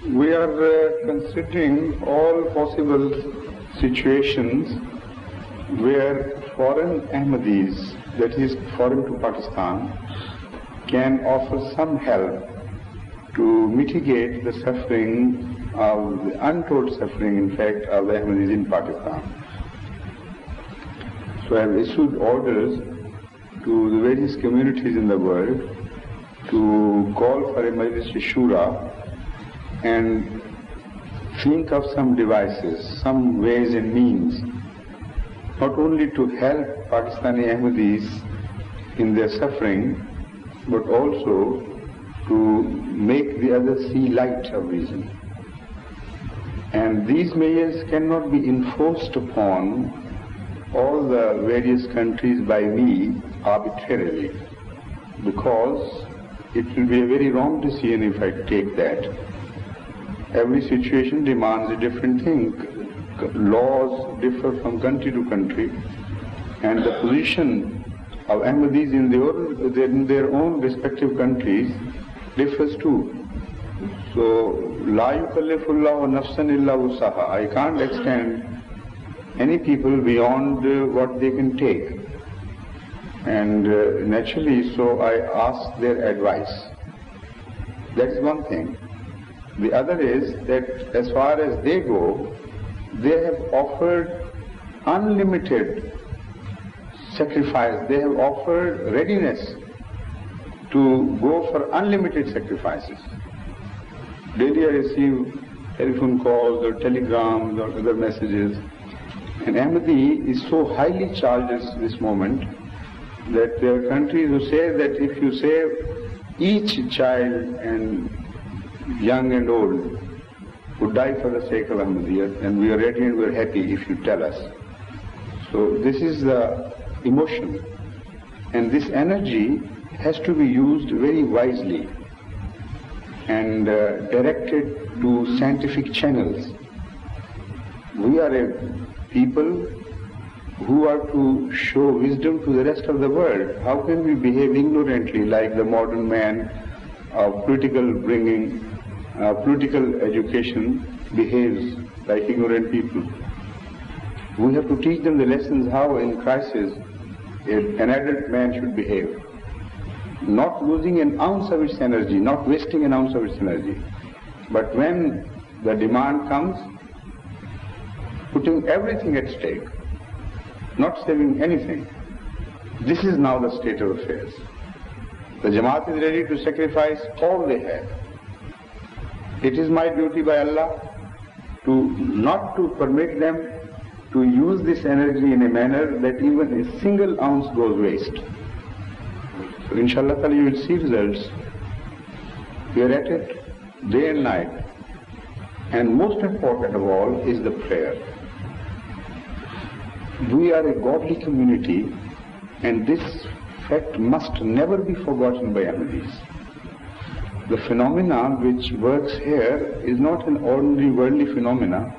We are considering all possible situations where foreign Ahmadis, that is foreign to Pakistan, can offer some help to mitigate the suffering of the untold suffering, in fact, of the Ahmadis in Pakistan. So I have issued orders to the various communities in the world to call for a Majlis Shura and think of some devices, some ways and means, not only to help Pakistani Ahmadis in their suffering, but also to make the others see light of reason. And these measures cannot be enforced upon all the various countries by me arbitrarily, because it will be a very wrong decision if I take that. Every situation demands a different thing. Laws differ from country to country, and the position of Ahmadis in their own respective countries differs too. So, La yukallifullahu nafsan illa wusaha. I can't extend any people beyond what they can take. And naturally, so I ask their advice. That is one thing. The other is that as far as they go, they have offered unlimited sacrifice. They have offered readiness to go for unlimited sacrifices. Daily I receive telephone calls or telegrams or other messages. And Ahmadi is so highly charged at this moment that there are countries who say that if you save each child and young and old who die for the sake of Ahmadiyya, and we are ready and we are happy if you tell us. So this is the emotion, and this energy has to be used very wisely and directed to scientific channels. We are a people who are to show wisdom to the rest of the world. How can we behave ignorantly like the modern man of political bringing, political education behaves like ignorant people? We have to teach them the lessons how in crisis an adult man should behave, not losing an ounce of its energy, not wasting an ounce of its energy. But when the demand comes, putting everything at stake, not saving anything. This is now the state of affairs. The Jamaat is ready to sacrifice all they have. It is my duty by Allah not to permit them to use this energy in a manner that even a single ounce goes waste. So inshallah you will see results. We are at it day and night. And most important of all is the prayer. We are a godly community, and this fact must never be forgotten by Ahmadis. The phenomena which works here is not an ordinary worldly phenomena,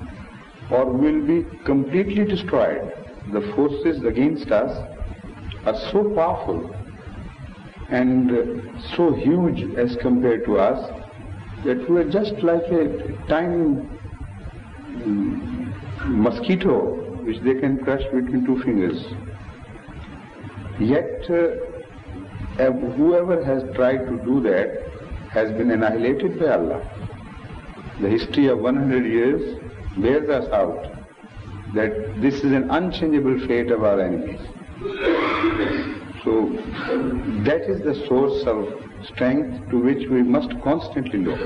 or will be completely destroyed. The forces against us are so powerful and so huge as compared to us that we are just like a tiny mosquito which they can crush between two fingers. Yet whoever has tried to do that has been annihilated by Allah. The history of 100 years bears us out that this is an unchangeable fate of our enemies. So that is the source of strength to which we must constantly look.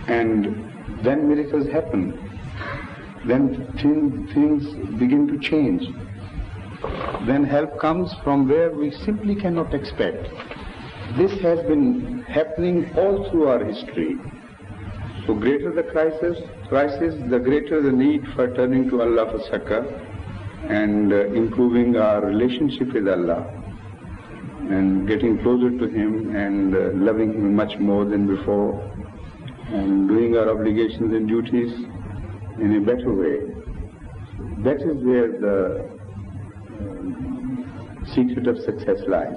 And then miracles happen. Then things begin to change. Then help comes from where we simply cannot expect. This has been happening all through our history. So greater the crisis, the greater the need for turning to Allah for succor and improving our relationship with Allah and getting closer to Him and loving Him much more than before and doing our obligations and duties in a better way. That is where the secret of success lies.